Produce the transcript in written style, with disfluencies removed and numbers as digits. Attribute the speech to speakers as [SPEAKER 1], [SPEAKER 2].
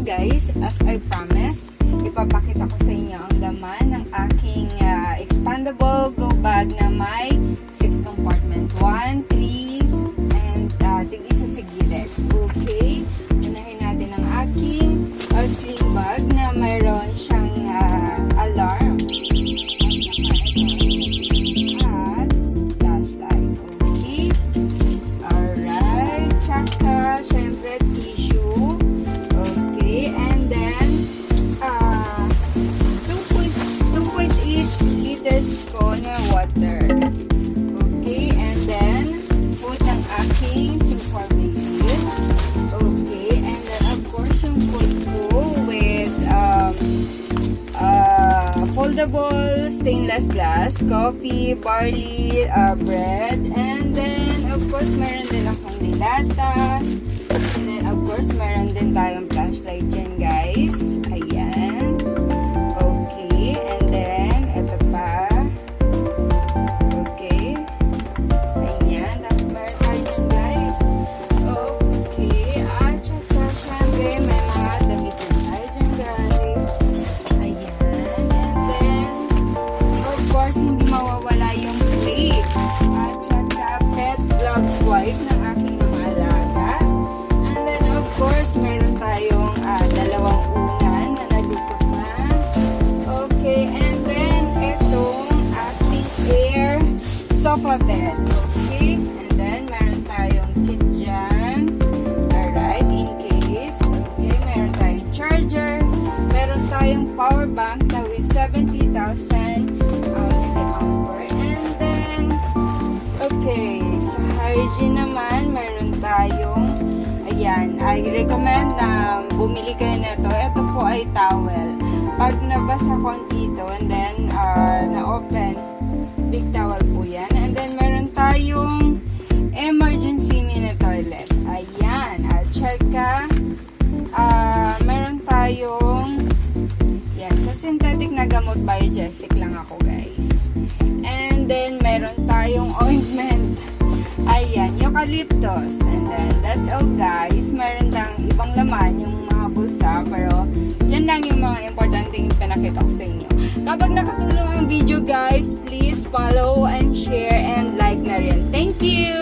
[SPEAKER 1] guys, as I promised, ipapakita ko sa inyo ang laman ng aking expandable go bag na may 6 compartment. 1, 3, and tig-isa sa gilid. Okay? Unahin natin ang aking sling bag na mayroon siyang alarm. At flashlight. Okay? Alright. Tsaka, syempre, tissue. Okay? And then, 2.8 liters ko na water. Okay? And then, food ng aking 2 for babies. Okay? And then, of course, yung food ko with foldable stainless glass, coffee, barley, bread, and then, of course, meron din akong dilata. And then, of course, meron din tayong flashlight dyan, guys. Ayan. Okay. And then, ito pa. Okay. Ayan. Tapos, meron tayo dyan, guys. Okay. At saka, syempre, may mga damit din tayo dyan, guys. Ayan. And then, of course, hindi mawawala yung plate. At saka, pet gloves wipe ng aking mga alaga. And then, of course, meron tayong dalawang unan na nalupot na. Okay, and then, itong aking air sofa bed. Okay, and then, meron tayong kit dyan. Alright, in case. Okay, meron tayong charger. Meron tayong power bank na with 70,000 milliampere. And then, okay, sa hygiene naman, meron tayong, ayan, I recommend na bumili kayo nito. Ito po ay towel. Pag nabasa konti ito, and then, na-open, big towel po yan. And then, meron tayong emergency mini toilet. Ayan, at saka, meron tayong, yan, sa synthetic na gamot, biogesic lang ako, guys. And then, meron tayong ointment. Ayan, eucalyptus. And then, that's all, guys. Meron lang ibang laman, yung mga bulsa, pero yan lang yung mga importanteng pinakita ko sa inyo. Kapag nakatulong ang video, guys, please follow and share and like na rin. Thank you!